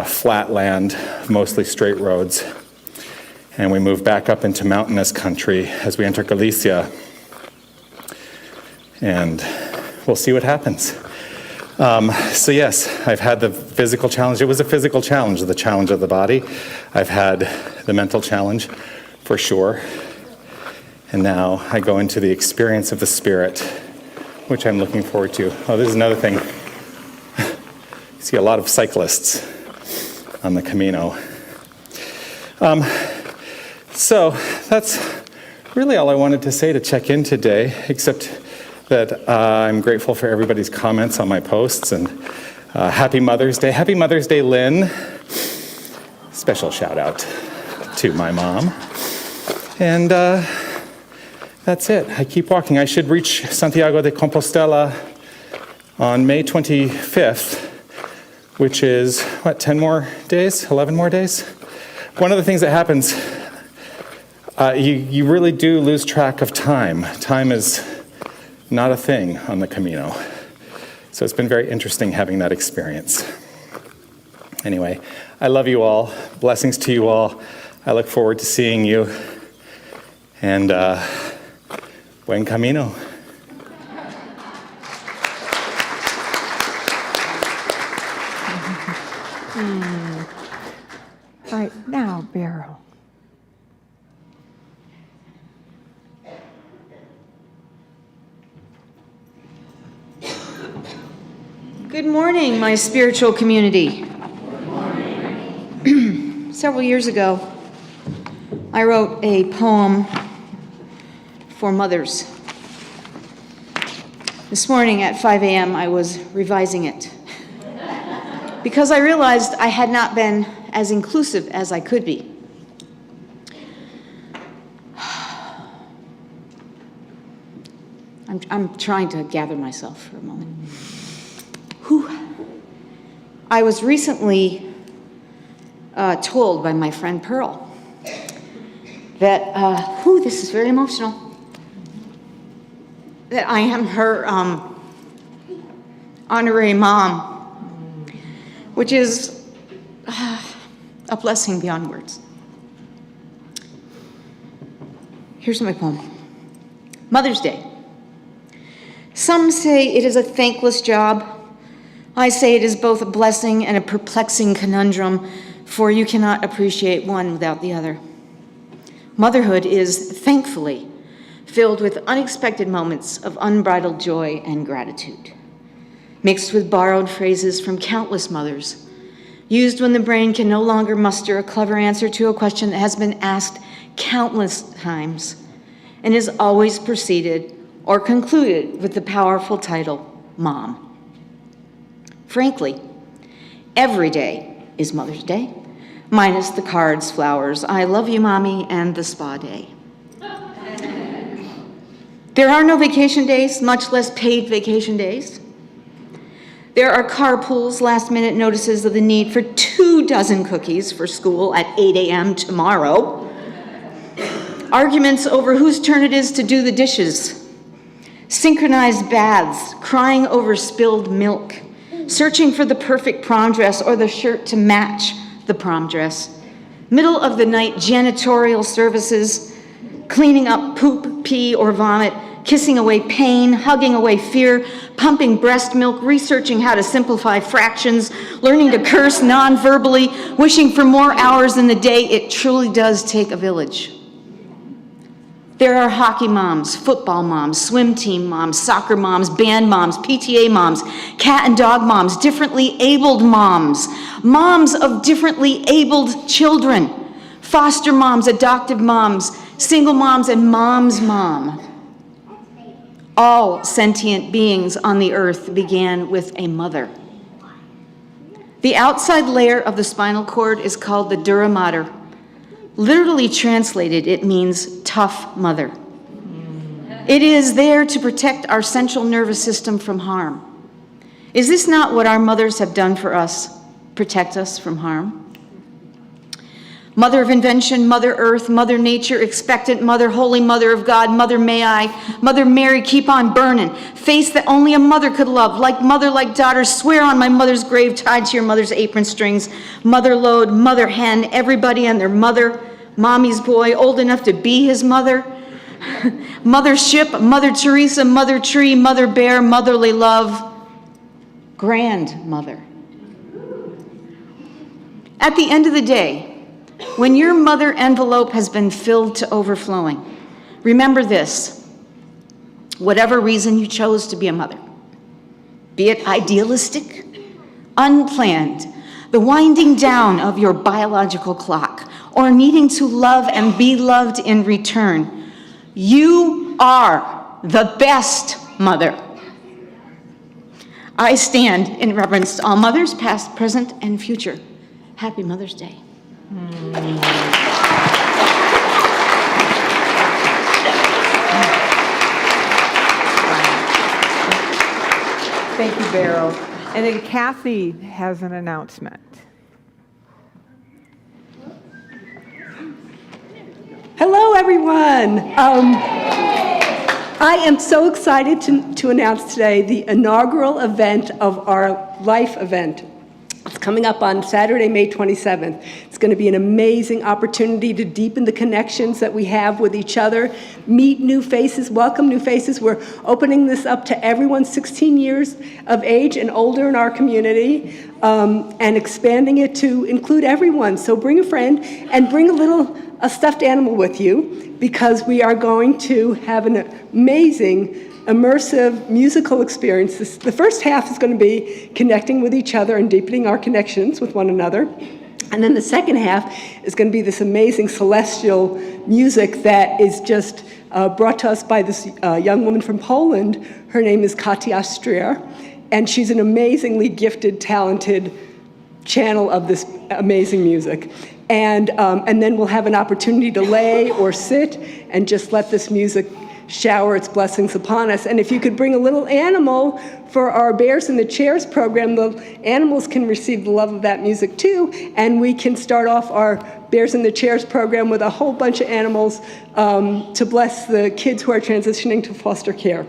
flat land, mostly straight roads, and we move back up into mountainous country as we enter Galicia. And we'll see what happens. So yes, I've had the physical challenge. It was a physical challenge, the challenge of the body. I've had the mental challenge, for sure. And now I go into the experience of the spirit, which I'm looking forward to. Oh, this is another thing. You see a lot of cyclists on the Camino. So that's really all I wanted to say to check in today, except that I'm grateful for everybody's comments on my posts, and happy Mother's Day. Happy Mother's Day, Lynn. Special shout out to my mom. And that's it. I keep walking. I should reach Santiago de Compostela on May 25th, which is, 10 more days? 11 more days? One of the things that happens, you really do lose track of time. Time is not a thing on the Camino. So it's been very interesting having that experience. Anyway, I love you all. Blessings to you all. I look forward to seeing you. And buen camino. All right, now, Beryl. Good morning, my spiritual community. Several years ago, I wrote a poem for mothers. This morning at 5 a.m., I was revising it because I realized I had not been as inclusive as I could be. I'm trying to gather myself for a moment. Whew. I was recently told by my friend Pearl that, this is very emotional, that I am her honorary mom, which is a blessing beyond words. Here's my poem. Mother's Day. Some say it is a thankless job. I say it is both a blessing and a perplexing conundrum, for you cannot appreciate one without the other. Motherhood is, thankfully, filled with unexpected moments of unbridled joy and gratitude, mixed with borrowed phrases from countless mothers, used when the brain can no longer muster a clever answer to a question that has been asked countless times and is always preceded or concluded with the powerful title, Mom. Frankly, every day is Mother's Day, minus the cards, flowers, I love you, Mommy, and the spa day. There are no vacation days, much less paid vacation days. There are carpools, last-minute notices of the need for 24 cookies for school at 8 a.m. tomorrow. Arguments over whose turn it is to do the dishes. Synchronized baths, crying over spilled milk, searching for the perfect prom dress or the shirt to match the prom dress. Middle of the night janitorial services, cleaning up poop, pee, or vomit, kissing away pain, hugging away fear, pumping breast milk, researching how to simplify fractions, learning to curse non-verbally, wishing for more hours in the day. It truly does take a village. There are hockey moms, football moms, swim team moms, soccer moms, band moms, PTA moms, cat and dog moms, differently abled moms, moms of differently abled children, foster moms, adoptive moms, single moms, and mom's mom. All sentient beings on the earth began with a mother. The outside layer of the spinal cord is called the dura mater. Literally translated, it means tough mother. It is there to protect our central nervous system from harm. Is this not what our mothers have done for us? Protect us from harm? Mother of invention, Mother Earth, Mother Nature, expectant Mother, Holy Mother of God, Mother May I, Mother Mary, keep on burning. Face that only a mother could love, like mother, like daughter, swear on my mother's grave, tied to your mother's apron strings. Mother lode, mother hen, everybody and their mother, mommy's boy, old enough to be his mother. Mother ship, Mother Teresa, Mother tree, Mother bear, motherly love, grandmother. At the end of the day, when your mother envelope has been filled to overflowing, remember this: whatever reason you chose to be a mother, be it idealistic, unplanned, the winding down of your biological clock, or needing to love and be loved in return, you are the best mother. I stand in reverence to all mothers, past, present, and future. Happy Mother's Day. Thank you, Beryl. And then Kathy has an announcement. Hello, everyone. I am so excited to announce today the inaugural event of our Life event. It's coming up on Saturday, May 27th. It's going to be an amazing opportunity to deepen the connections that we have with each other, meet new faces, welcome new faces. We're opening this up to everyone 16 years of age and older in our community, and expanding it to include everyone. So bring a friend and bring a stuffed animal with you, because we are going to have an amazing immersive musical experience. The first half is going to be connecting with each other and deepening our connections with one another. And then the second half is going to be this amazing celestial music that is just brought to us by this young woman from Poland. Her name is Katia Strier, and she's an amazingly gifted, talented channel of this amazing music. And then we'll have an opportunity to lay or sit and just let this music shower its blessings upon us. And if you could bring a little animal for our Bears in the Chairs program, the animals can receive the love of that music too, and we can start off our Bears in the Chairs program with a whole bunch of animals to bless the kids who are transitioning to foster care.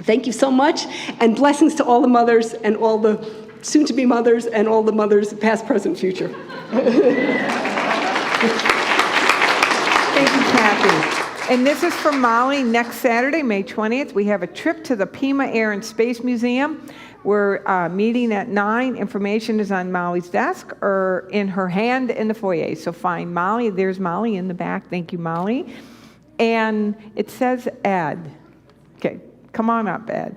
Thank you so much, and blessings to all the mothers and all the soon-to-be mothers and all the mothers past, present, future. Thank you, Kathy. And this is for Molly. Next Saturday, May 20th, we have a trip to the Pima Air and Space Museum. We're meeting at 9. Information is on Molly's desk or in her hand in the foyer. So find Molly. There's Molly in the back. Thank you, Molly. And it says Ed. Okay, come on up, Ed.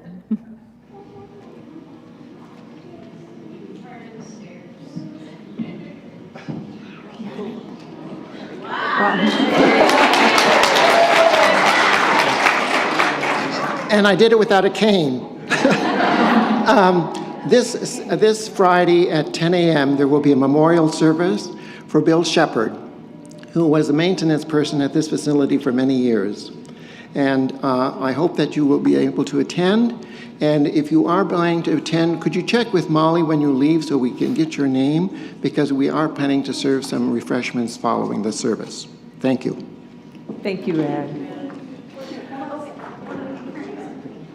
And I did it without a cane. This Friday at 10 a.m., there will be a memorial service for Bill Shepard, who was a maintenance person at this facility for many years. And I hope that you will be able to attend. And if you are planning to attend, could you check with Molly when you leave so we can get your name? Because we are planning to serve some refreshments following the service. Thank you. Thank you, Ed.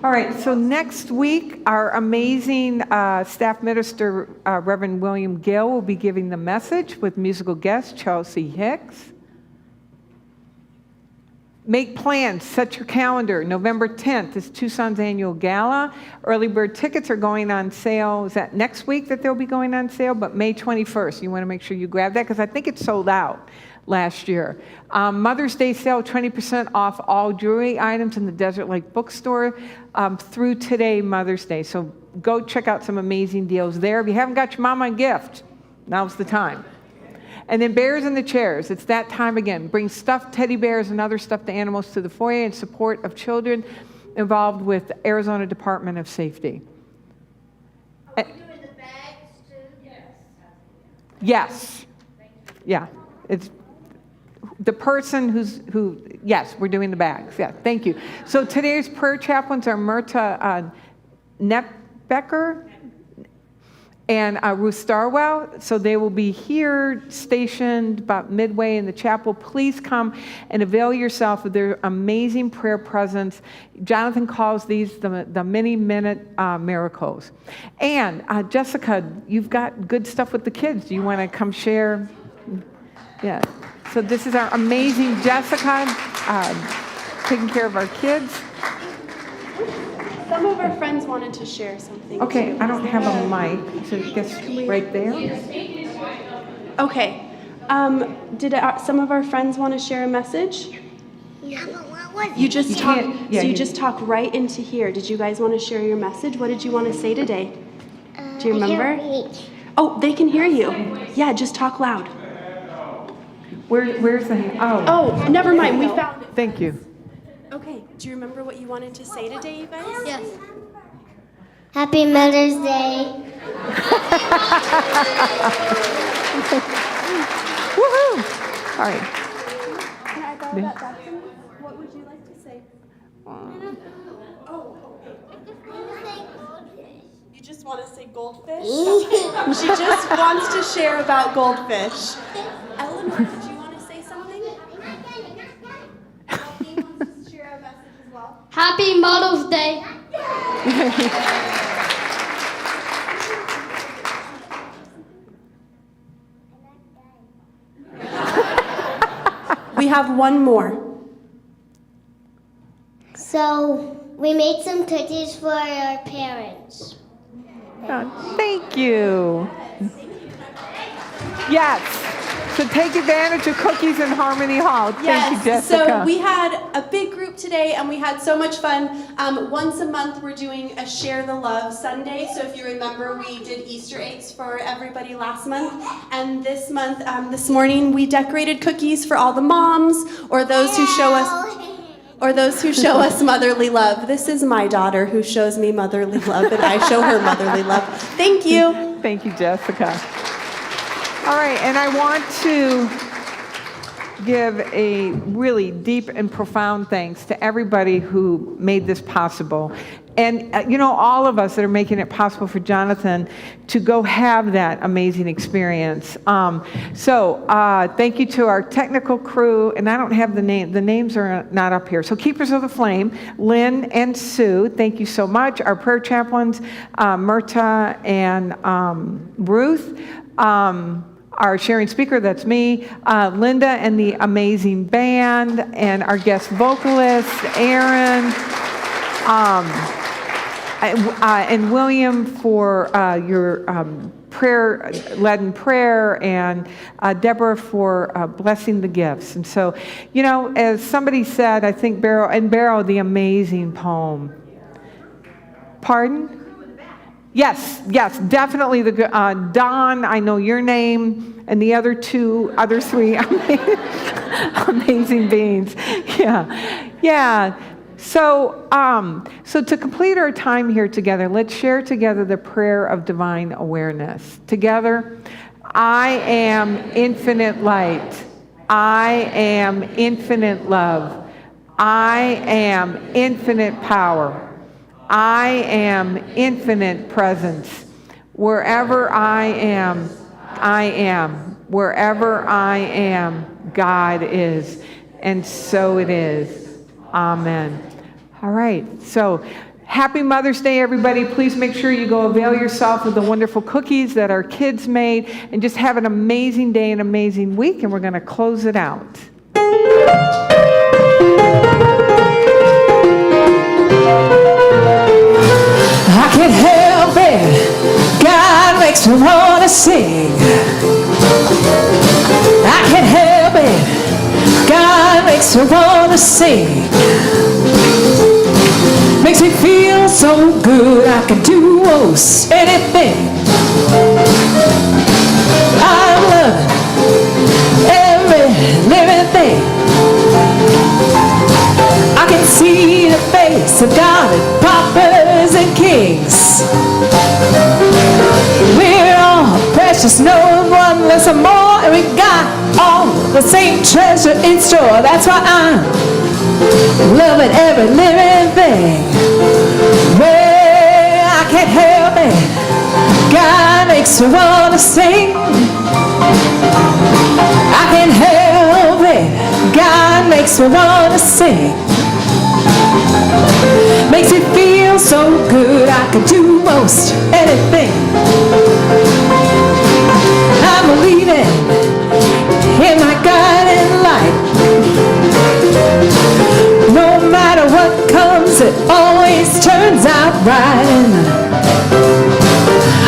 All right, so next week, our amazing staff minister, Reverend William Gill, will be giving the message with musical guest Chelsea Hicks. Make plans, set your calendar. November 10th is Tucson's annual gala. Early bird tickets are going on sale. Is that next week that they'll be going on sale? But May 21st, you want to make sure you grab that because I think it sold out last year. Mother's Day sale, 20% off all jewelry items in the Desert Lake Bookstore through today, Mother's Day. So go check out some amazing deals there. If you haven't got your mama a gift, now's the time. And then Bears in the Chairs. It's that time again. Bring stuffed teddy bears and other stuffed animals to the foyer in support of children involved with the Arizona Department of Safety. Are we doing the bags too? Yes. Yeah. It's the person yes, we're doing the bags. Yeah, thank you. So today's prayer chaplains are Myrta Netbecker and Ruth Starwell. So they will be here stationed about midway in the chapel. Please come and avail yourself of their amazing prayer presence. Jonathan calls these the mini-minute miracles. And Jessica, you've got good stuff with the kids. Do you want to come share? Yeah. So this is our amazing Jessica taking care of our kids. Some of our friends wanted to share something. Okay, too. I don't have a mic, so I guess right there. Okay. Did some of our friends want to share a message? Yeah, but what was it? You just talk. yeah, so you you- just talk right into here. Did you guys want to share your message? What did you want to say today? Do you remember? Oh, they can hear you. Yeah, just talk loud. Where's the? Oh, never mind. We found it. Thank you. Okay. Do you remember what you wanted to say today, you guys? Yes. Happy Mother's Day. Woohoo! All right. Can I borrow that back from you? What would you like to say? You just want to say goldfish? She just wants to share about goldfish. Eleanor, did you want to say something? Elfie wants to share a message as well. Happy Mother's Day. We have one more. So we made some cookies for our parents. Oh, thank you. Yes. So take advantage of Cookies in Harmony Hall. Thank you, Jessica. So we had a big group today and we had so much fun. Once a month we're doing a Share the Love Sunday. So if you remember, we did Easter eggs for everybody last month. And this month, this morning, we decorated cookies for all the moms or those who show us motherly love. This is my daughter who shows me motherly love and I show her motherly love. Thank you. Thank you, Jessica. All right, and I want to give a really deep and profound thanks to everybody who made this possible. And, all of us that are making it possible for Jonathan to go have that amazing experience. Thank you to our technical crew, and I don't have the names are not up here. So Keepers of the Flame, Lynn and Sue, thank you so much. Our prayer chaplains, Myrta and Ruth. Our sharing speaker, that's me, Linda and the amazing band, and our guest vocalist, Aaron, and William for your prayer-led prayer, and Deborah for blessing the gifts. And so, as somebody said, I think Barrow, the amazing poem. Pardon? Yes, definitely. Don, I know your name, and the other three amazing beings. Yeah. So to complete our time here together, let's share together the prayer of divine awareness. Together, I am infinite light. I am infinite love. I am infinite power. I am infinite presence. Wherever I am, I am. Wherever I am, God is. And so it is. Amen. All right. So happy Mother's Day, everybody. Please make sure you go avail yourself of the wonderful cookies that our kids made, and just have an amazing day, an amazing week, and we're going to close it out. I can't help it, God makes me want to sing. I can't help it, God makes me want to sing. Makes me feel so good, I can do most anything. I'm loving every living thing. I can see the face of God and paupers and kings. We're all precious, no one less or more, and we got all the same treasure in store. That's why I'm loving every living thing. Well, I can't help it, God makes me want to sing. I can't help it, God makes me want to sing. Makes me feel so good, I can do most anything. I'm believing in my guiding light. No matter what comes, it always turns out right.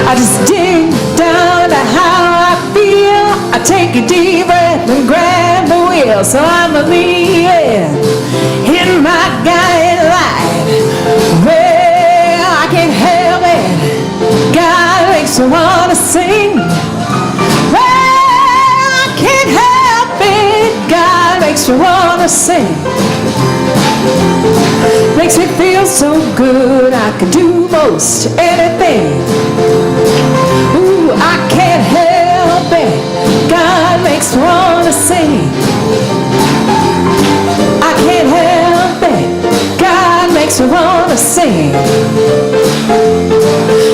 I just dig down to how I feel. I take a deep breath and grab the wheel. So I'm believing in my guiding light. Well, I can't help it, God makes me want to sing. Well, I can't help it, God makes me want to sing. Makes me feel so good, I can do most anything. Ooh, I can't help it, God makes me want to sing. I can't help it, God makes me want to sing.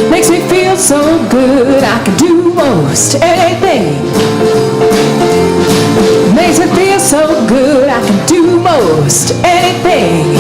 Makes me feel so good, I can do most anything. Makes me feel so good, I can do most anything.